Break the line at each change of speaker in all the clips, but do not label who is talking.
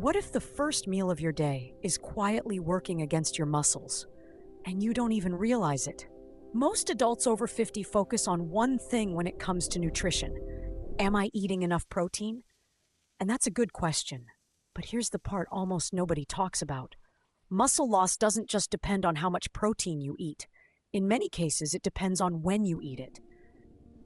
What if the first meal of your day is quietly working against your muscles and you don't even realize it? Most adults over 50 focus on one thing when it comes to nutrition. Am I eating enough protein? And that's a good question. But here's the part almost nobody talks about. Muscle loss doesn't just depend on how much protein you eat. In many cases, it depends on when you eat it.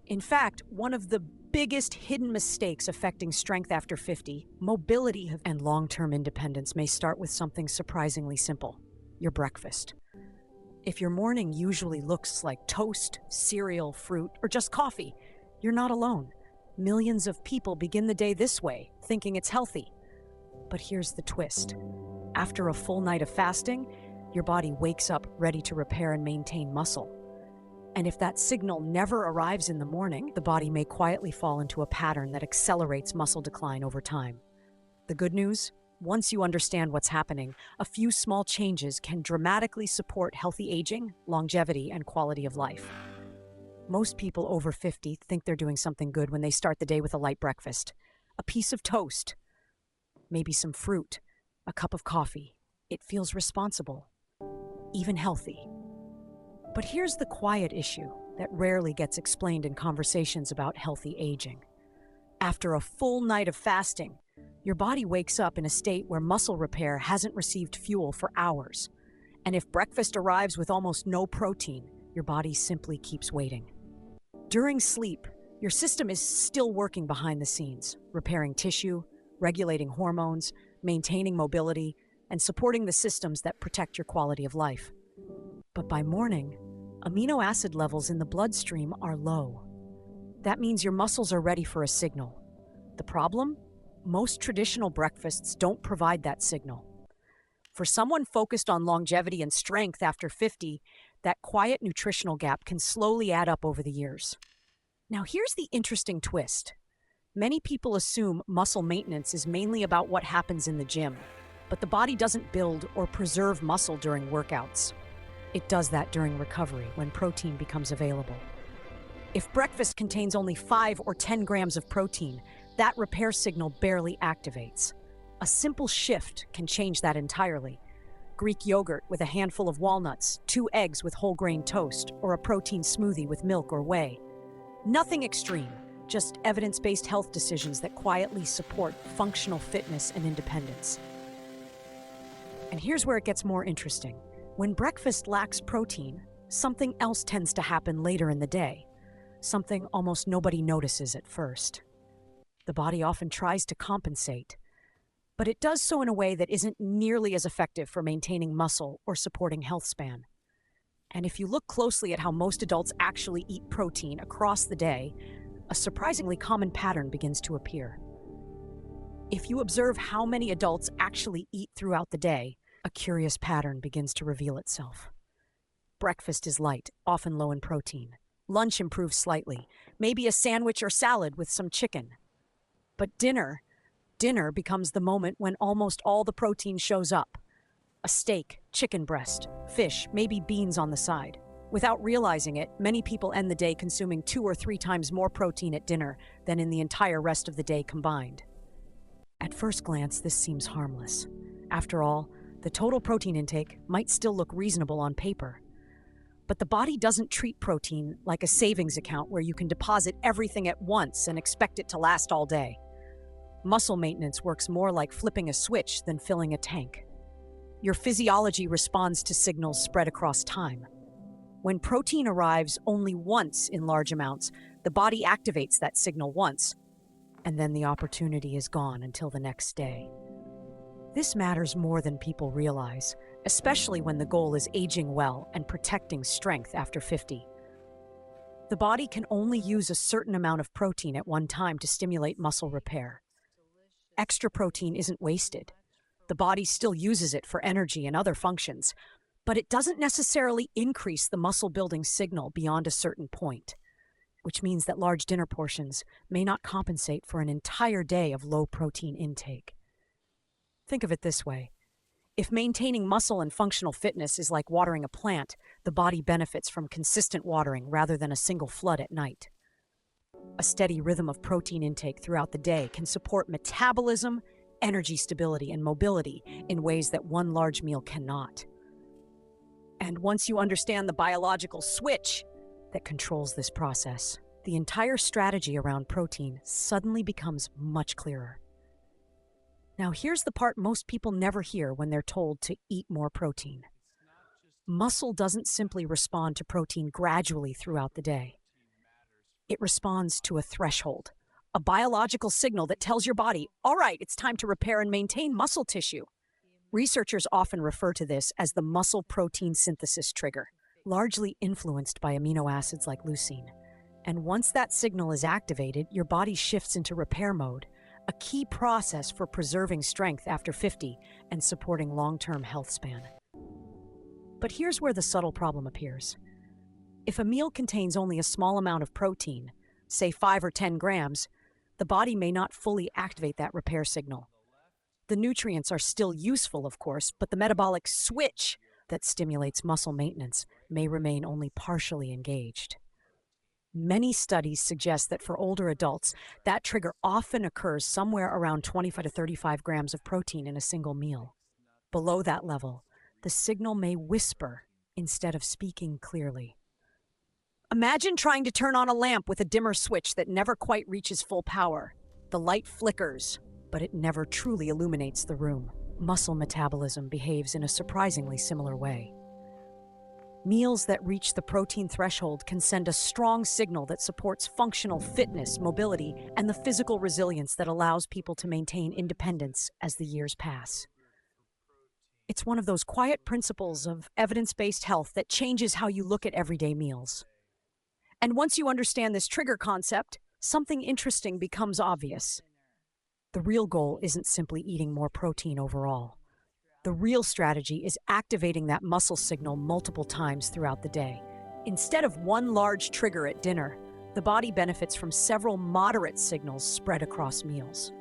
In fact, one of the biggest hidden mistakes affecting strength after 50, mobility and long-term independence may start with something surprisingly simple: your breakfast. If your morning usually looks like toast, cereal, fruit, or just coffee, you're not alone. Millions of people begin the day this way, thinking it's healthy. But here's the twist. After a full night of fasting, your body wakes up ready to repair and maintain muscle. And if that signal never arrives in the morning, the body may quietly fall into a pattern that accelerates muscle decline over time. The good news? Once you understand what's happening, a few small changes can dramatically support healthy aging, longevity, and quality of life. Most people over 50 think they're doing something good when they start the day with a light breakfast. A piece of toast, maybe some fruit, a cup of coffee. It feels responsible, even healthy. But here's the quiet issue that rarely gets explained in conversations about healthy aging. After a full night of fasting, your body wakes up in a state where muscle repair hasn't received fuel for hours. And if breakfast arrives with almost no protein, your body simply keeps waiting. During sleep, your system is still working behind the scenes, repairing tissue, regulating hormones, maintaining mobility, and supporting the systems that protect your quality of life. But by morning, amino acid levels in the bloodstream are low. That means your muscles are ready for a signal. The problem? Most traditional breakfasts don't provide that signal. For someone focused on longevity and strength after 50, that quiet nutritional gap can slowly add up over the years. Now here's the interesting twist. Many people assume muscle maintenance is mainly about what happens in the gym, but the body doesn't build or preserve muscle during workouts. It does that during recovery, when protein becomes available. If breakfast contains only 5 or 10 grams of protein, that repair signal barely activates. A simple shift can change that entirely. Greek yogurt with a handful of walnuts, 2 eggs with whole grain toast, or a protein smoothie with milk or whey. Nothing extreme, just evidence-based health decisions that quietly support functional fitness and independence. And here's where it gets more interesting. When breakfast lacks protein, something else tends to happen later in the day, something almost nobody notices at first. The body often tries to compensate, but it does so in a way that isn't nearly as effective for maintaining muscle or supporting Healthspan. And if you look closely at how most adults actually eat protein across the day, a surprisingly common pattern begins to appear. If you observe how many adults actually eat throughout the day, a curious pattern begins to reveal itself. Breakfast is light, often low in protein. Lunch improves slightly, maybe a sandwich or salad with some chicken. But dinner becomes the moment when almost all the protein shows up. A steak, chicken breast, fish, maybe beans on the side. Without realizing it, many people end the day consuming 2 or 3 times more protein at dinner than in the entire rest of the day combined. At first glance, this seems harmless. After all, the total protein intake might still look reasonable on paper. But the body doesn't treat protein like a savings account where you can deposit everything at once and expect it to last all day. Muscle maintenance works more like flipping a switch than filling a tank. Your physiology responds to signals spread across time. When protein arrives only once in large amounts, the body activates that signal once, and then the opportunity is gone until the next day. This matters more than people realize, especially when the goal is aging well and protecting strength after 50. The body can only use a certain amount of protein at one time to stimulate muscle repair. Extra protein isn't wasted. The body still uses it for energy and other functions, but it doesn't necessarily increase the muscle-building signal beyond a certain point, which means that large dinner portions may not compensate for an entire day of low protein intake. Think of it this way. If maintaining muscle and functional fitness is like watering a plant, the body benefits from consistent watering rather than a single flood at night. A steady rhythm of protein intake throughout the day can support metabolism, energy stability, and mobility in ways that one large meal cannot. And once you understand the biological switch that controls this process, the entire strategy around protein suddenly becomes much clearer. Now, here's the part most people never hear when they're told to eat more protein. Muscle doesn't simply respond to protein gradually throughout the day. It responds to a threshold, a biological signal that tells your body, all right, it's time to repair and maintain muscle tissue. Researchers often refer to this as the muscle protein synthesis trigger, largely influenced by amino acids like leucine. And once that signal is activated, your body shifts into repair mode, a key process for preserving strength after 50 and supporting long-term health span. But here's where the subtle problem appears. If a meal contains only a small amount of protein, say 5 or 10 grams, the body may not fully activate that repair signal. The nutrients are still useful, of course, but the metabolic switch that stimulates muscle maintenance may remain only partially engaged. Many studies suggest that for older adults, that trigger often occurs somewhere around 25 to 35 grams of protein in a single meal. Below that level, the signal may whisper instead of speaking clearly. Imagine trying to turn on a lamp with a dimmer switch that never quite reaches full power. The light flickers, but it never truly illuminates the room. Muscle metabolism behaves in a surprisingly similar way. Meals that reach the protein threshold can send a strong signal that supports functional fitness, mobility, and the physical resilience that allows people to maintain independence as the years pass. It's one of those quiet principles of evidence-based health that changes how you look at everyday meals. And once you understand this trigger concept, something interesting becomes obvious. The real goal isn't simply eating more protein overall. The real strategy is activating that muscle signal multiple times throughout the day. Instead of one large trigger at dinner, the body benefits from several moderate signals spread across meals.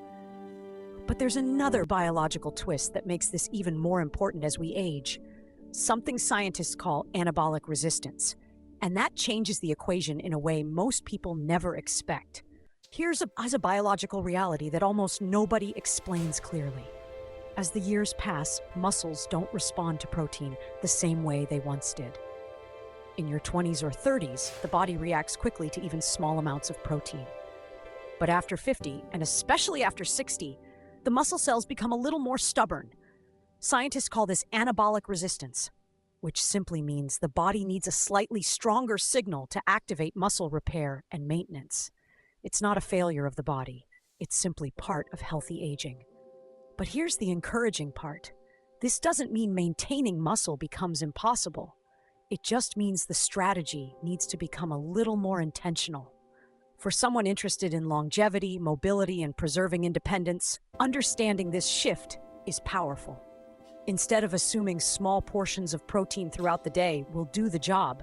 But there's another biological twist that makes this even more important as we age, something scientists call anabolic resistance. And that changes the equation in a way most people never expect. Here's a biological reality that almost nobody explains clearly. As the years pass, muscles don't respond to protein the same way they once did. In your 20s or 30s, the body reacts quickly to even small amounts of protein. But after 50, and especially after 60, the muscle cells become a little more stubborn. Scientists call this anabolic resistance, which simply means the body needs a slightly stronger signal to activate muscle repair and maintenance. It's not a failure of the body. It's simply part of healthy aging. But here's the encouraging part. This doesn't mean maintaining muscle becomes impossible. It just means the strategy needs to become a little more intentional. For someone interested in longevity, mobility, and preserving independence, understanding this shift is powerful. Instead of assuming small portions of protein throughout the day will do the job,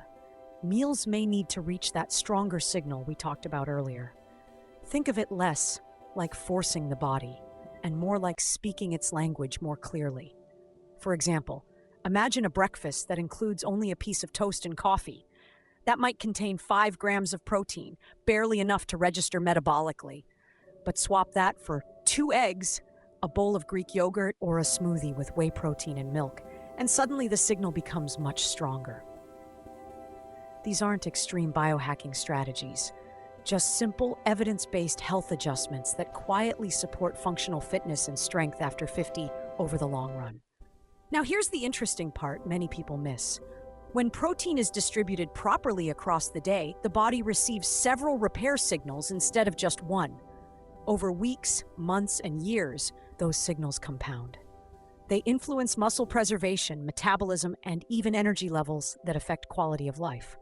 meals may need to reach that stronger signal we talked about earlier. Think of it less like forcing the body and more like speaking its language more clearly. For example, imagine a breakfast that includes only a piece of toast and coffee. That might contain 5 grams of protein, barely enough to register metabolically. But swap that for 2 eggs, a bowl of Greek yogurt, or a smoothie with whey protein and milk, and suddenly the signal becomes much stronger. These aren't extreme biohacking strategies, just simple, evidence-based health adjustments that quietly support functional fitness and strength after 50 over the long run. Now here's the interesting part many people miss. When protein is distributed properly across the day, the body receives several repair signals instead of just one. Over weeks, months, and years, those signals compound. They influence muscle preservation, metabolism, and even energy levels that affect quality of life.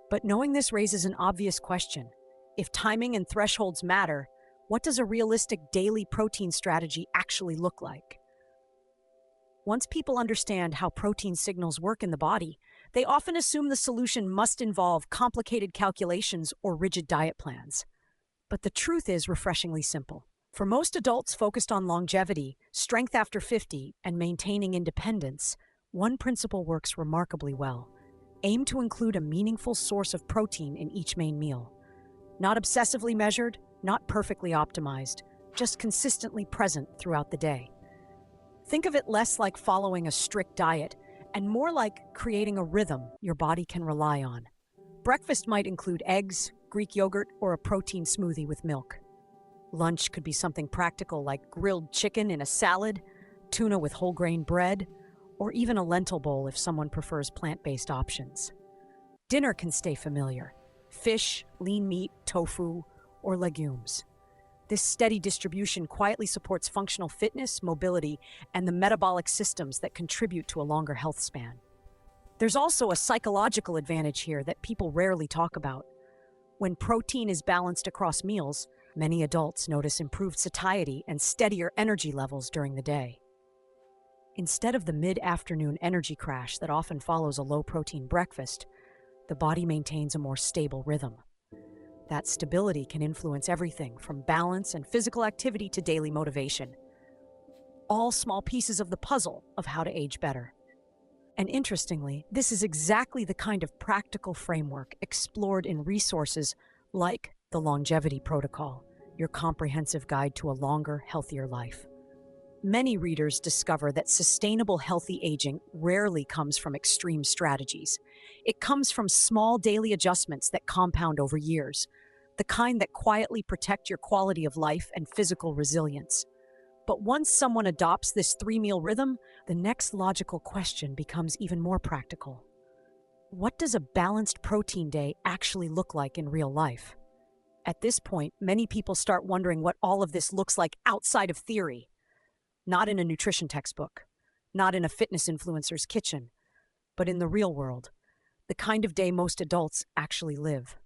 But knowing this raises an obvious question. If timing and thresholds matter, what does a realistic daily protein strategy actually look like? Once people understand how protein signals work in the body, they often assume the solution must involve complicated calculations or rigid diet plans. But the truth is refreshingly simple. For most adults focused on longevity, strength after 50, and maintaining independence, one principle works remarkably well. Aim to include a meaningful source of protein in each main meal. Not obsessively measured, not perfectly optimized, just consistently present throughout the day. Think of it less like following a strict diet and more like creating a rhythm your body can rely on. Breakfast might include eggs, Greek yogurt, or a protein smoothie with milk. Lunch could be something practical like grilled chicken in a salad, tuna with whole grain bread, or even a lentil bowl if someone prefers plant-based options. Dinner can stay familiar: fish, lean meat, tofu, or legumes. This steady distribution quietly supports functional fitness, mobility, and the metabolic systems that contribute to a longer health span. There's also a psychological advantage here that people rarely talk about. When protein is balanced across meals, many adults notice improved satiety and steadier energy levels during the day. Instead of the mid-afternoon energy crash that often follows a low-protein breakfast, the body maintains a more stable rhythm. That stability can influence everything from balance and physical activity to daily motivation. All small pieces of the puzzle of how to age better. And interestingly, this is exactly the kind of practical framework explored in resources like the Longevity Protocol, your comprehensive guide to a longer, healthier life. Many readers discover that sustainable healthy aging rarely comes from extreme strategies. It comes from small daily adjustments that compound over years, the kind that quietly protect your quality of life and physical resilience. But once someone adopts this three-meal rhythm, the next logical question becomes even more practical. What does a balanced protein day actually look like in real life? At this point, many people start wondering what all of this looks like outside of theory. Not in a nutrition textbook, not in a fitness influencer's kitchen, but in the real world, the kind of day most adults actually live.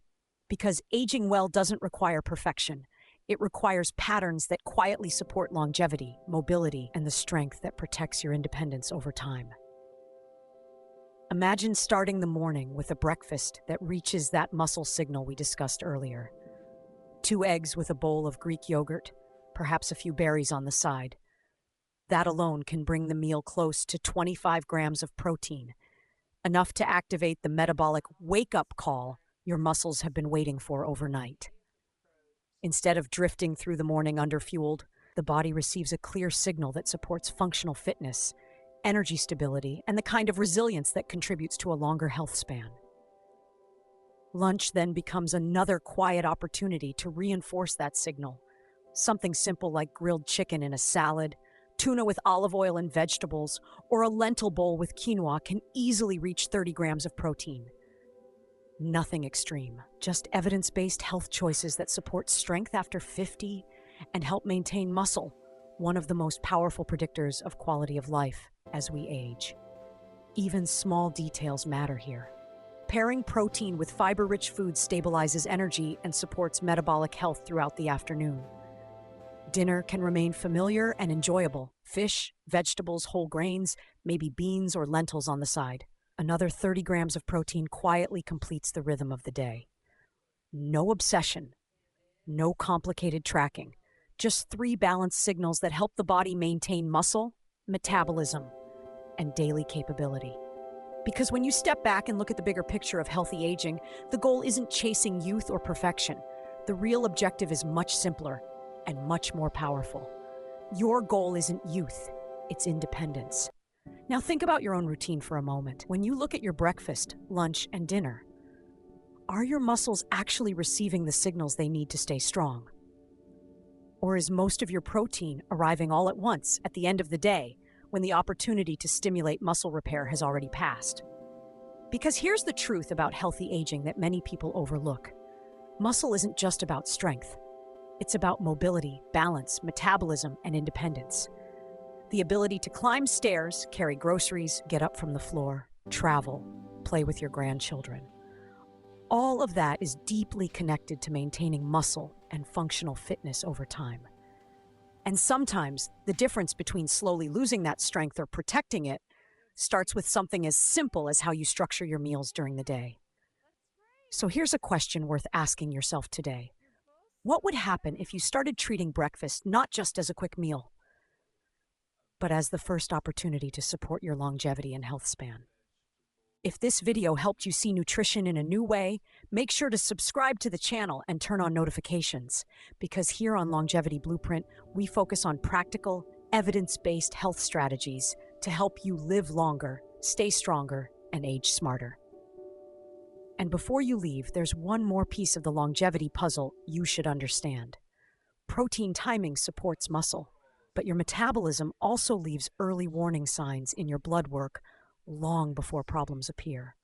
Because aging well doesn't require perfection. It requires patterns that quietly support longevity, mobility, and the strength that protects your independence over time. Imagine starting the morning with a breakfast that reaches that muscle signal we discussed earlier. 2 eggs with a bowl of Greek yogurt, perhaps a few berries on the side. That alone can bring the meal close to 25 grams of protein, enough to activate the metabolic wake-up call your muscles have been waiting for overnight. Instead of drifting through the morning underfueled, the body receives a clear signal that supports functional fitness, energy stability, and the kind of resilience that contributes to a longer health span. Lunch then becomes another quiet opportunity to reinforce that signal. Something simple like grilled chicken in a salad, tuna with olive oil and vegetables, or a lentil bowl with quinoa can easily reach 30 grams of protein. Nothing extreme, just evidence-based health choices that support strength after 50 and help maintain muscle, one of the most powerful predictors of quality of life as we age. Even small details matter here. Pairing protein with fiber-rich foods stabilizes energy and supports metabolic health throughout the afternoon. Dinner can remain familiar and enjoyable. Fish, vegetables, whole grains, maybe beans or lentils on the side. Another 30 grams of protein quietly completes the rhythm of the day. No obsession, no complicated tracking, just 3 balanced signals that help the body maintain muscle, metabolism, and daily capability. Because when you step back and look at the bigger picture of healthy aging, the goal isn't chasing youth or perfection. The real objective is much simpler and much more powerful. Your goal isn't youth, it's independence. Now think about your own routine for a moment. When you look at your breakfast, lunch, and dinner, are your muscles actually receiving the signals they need to stay strong? Or is most of your protein arriving all at once at the end of the day when the opportunity to stimulate muscle repair has already passed? Because here's the truth about healthy aging that many people overlook. Muscle isn't just about strength. It's about mobility, balance, metabolism, and independence. The ability to climb stairs, carry groceries, get up from the floor, travel, play with your grandchildren. All of that is deeply connected to maintaining muscle and functional fitness over time. And sometimes the difference between slowly losing that strength or protecting it starts with something as simple as how you structure your meals during the day. So here's a question worth asking yourself today. What would happen if you started treating breakfast not just as a quick meal, but as the first opportunity to support your longevity and health span? If this video helped you see nutrition in a new way, make sure to subscribe to the channel and turn on notifications, because here on Longevity Blueprint, we focus on practical, evidence-based health strategies to help you live longer, stay stronger, and age smarter. And before you leave, there's one more piece of the longevity puzzle you should understand. Protein timing supports muscle, but your metabolism also leaves early warning signs in your blood work long before problems appear.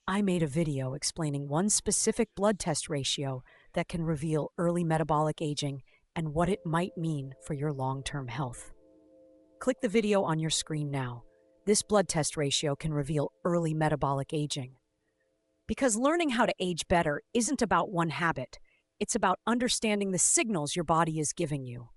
I made a video explaining one specific blood test ratio that can reveal early metabolic aging and what it might mean for your long-term health. Click the video on your screen now. This blood test ratio can reveal early metabolic aging. Because learning how to age better isn't about one habit, it's about understanding the signals your body is giving you.